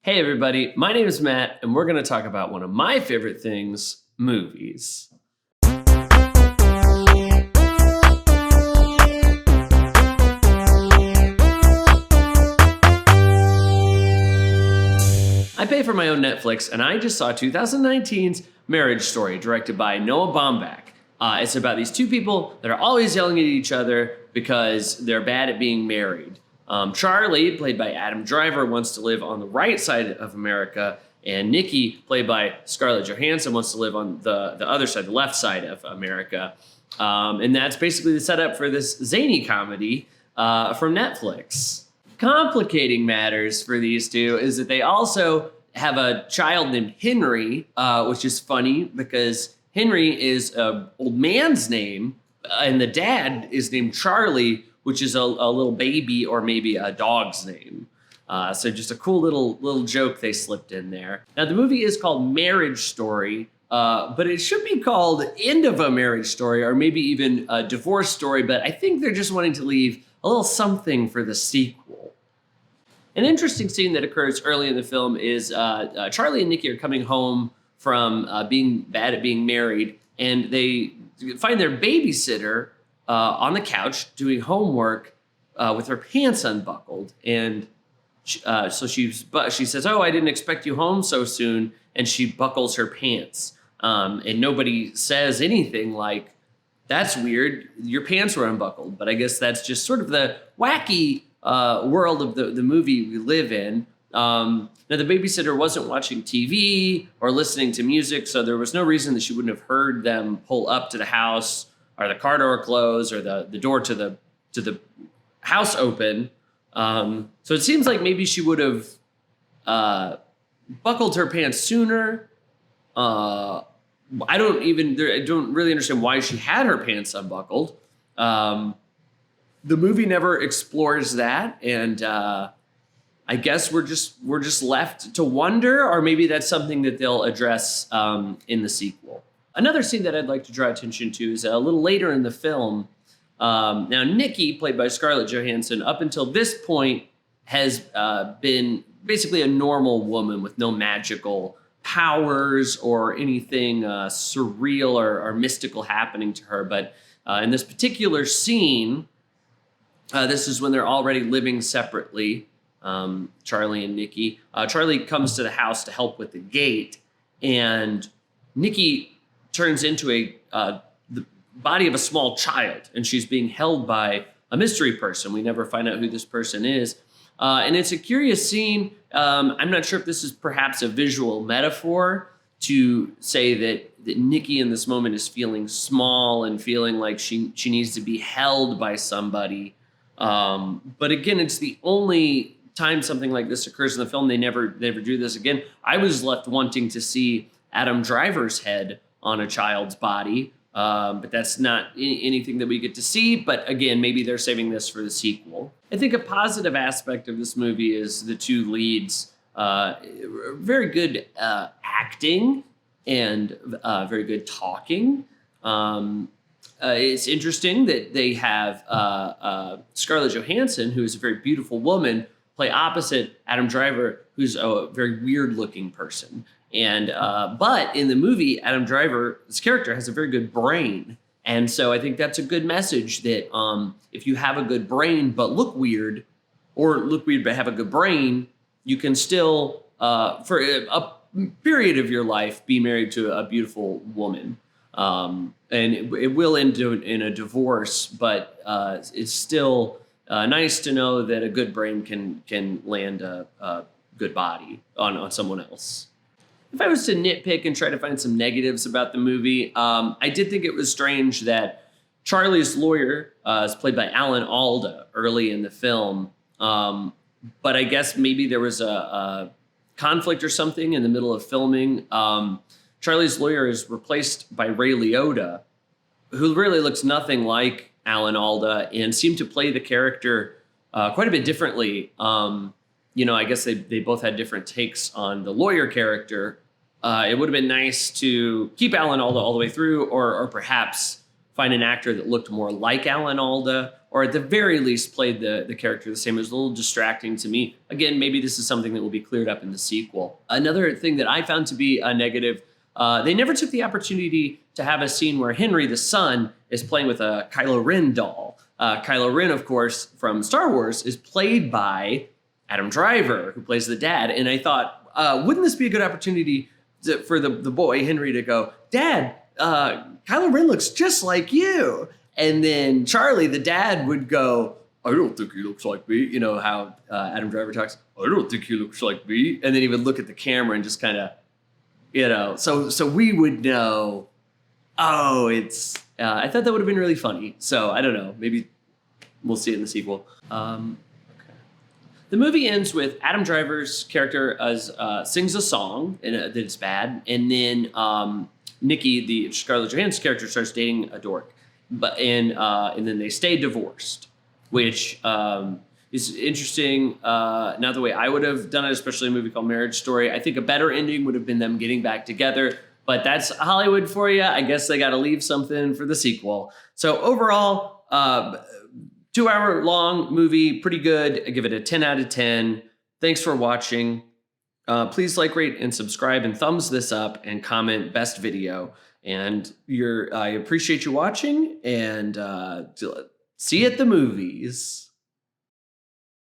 Hey, everybody, my name is Matt, and we're going to talk about one of my favorite things movies. I pay for my own Netflix, and I just saw 2019's Marriage Story, directed by Noah Baumbach. It's about these two people that are always yelling at each other because they're bad at being married. Charlie, played by Adam Driver, wants to live on the right side of America, and Nikki, played by Scarlett Johansson, wants to live on the other side, the left side of America. And that's basically the setup for this zany comedy from Netflix. Complicating matters for these two is that they also have a child named Henry, which is funny because Henry is an old man's name, and the dad is named Charlie, which is a little baby or maybe a dog's name. So just a cool little joke they slipped in there. Now, the movie is called Marriage Story, but it should be called End of a Marriage Story or maybe even a Divorce Story, but I think they're just wanting to leave a little something for the sequel. An interesting scene that occurs early in the film is Charlie and Nikki are coming home from being bad at being married, and they find their babysitter on the couch doing homework with her pants unbuckled. And so she says, "Oh, I didn't expect you home so soon." And she buckles her pants. And nobody says anything like, "That's weird, your pants were unbuckled." But I guess that's just sort of the wacky world of the movie we live in. Now, the babysitter wasn't watching TV or listening to music, so there was no reason that she wouldn't have heard them pull up to the house or the car door close or the door to the house open. So it seems like maybe she would have buckled her pants sooner. I don't really understand why she had her pants unbuckled. The movie never explores that, and I guess we're just left to wonder, or maybe that's something that they'll address in the sequel. Another scene that I'd like to draw attention to is a little later in the film. Now, Nikki, played by Scarlett Johansson, up until this point has been basically a normal woman with no magical powers or anything surreal or mystical happening to her. But in this particular scene, this is when they're already living separately, Charlie and Nikki. Charlie comes to the house to help with the gate, and Nikki turns into the body of a small child, and she's being held by a mystery person. We never find out who this person is. And it's a curious scene. I'm not sure if this is perhaps a visual metaphor to say that Nikki in this moment is feeling small and feeling like she needs to be held by somebody. But again, it's the only time something like this occurs in the film. They never do this again. I was left wanting to see Adam Driver's head on a child's body, but that's not anything that we get to see. But again, maybe they're saving this for the sequel. I think a positive aspect of this movie is the two leads, very good acting and very good talking. It's interesting that they have Scarlett Johansson, who is a very beautiful woman, play opposite Adam Driver, who's a very weird-looking person. And but in the movie, Adam Driver's character has a very good brain. And so I think that's a good message that if you have a good brain but look weird, or look weird but have a good brain, you can still, for a period of your life, be married to a beautiful woman. And it will end in a divorce, but it's still nice to know that a good brain can land a good body on someone else. If I was to nitpick and try to find some negatives about the movie, I did think it was strange that Charlie's lawyer is played by Alan Alda early in the film. But I guess maybe there was a conflict or something in the middle of filming. Charlie's lawyer is replaced by Ray Liotta, who really looks nothing like Alan Alda and seemed to play the character quite a bit differently. I guess they both had different takes on the lawyer character. It would have been nice to keep Alan Alda all the way through, or perhaps find an actor that looked more like Alan Alda, or at the very least played the character the same. It was a little distracting to me. Again, maybe this is something that will be cleared up in the sequel. Another thing that I found to be a negative, they never took the opportunity to have a scene where Henry, the son, is playing with a Kylo Ren doll. Kylo Ren, of course, from Star Wars, is played by Adam Driver, who plays the dad. And I thought, wouldn't this be a good opportunity for the boy, Henry, to go, Dad, Kylo Ren looks just like you. And then Charlie, the dad, would go, I don't think he looks like me. You know how Adam Driver talks, I don't think he looks like me. And then he would look at the camera and just kind of, you know, so we would know, oh, it's, I thought that would have been really funny. So I don't know, maybe we'll see it in the sequel. The movie ends with Adam Driver's character sings a song and that's bad, and then Nikki, the Scarlett Johansson's character, starts dating a dork, and then they stay divorced, which is interesting. Not the way I would have done it, especially a movie called Marriage Story. I think a better ending would have been them getting back together, but that's Hollywood for you. I guess they got to leave something for the sequel. So overall, 2-hour long movie, pretty good. I give it a 10 out of 10. Thanks for watching. Please like, rate, and subscribe, and thumbs this up, and comment best video. And I appreciate you watching, and see you at the movies.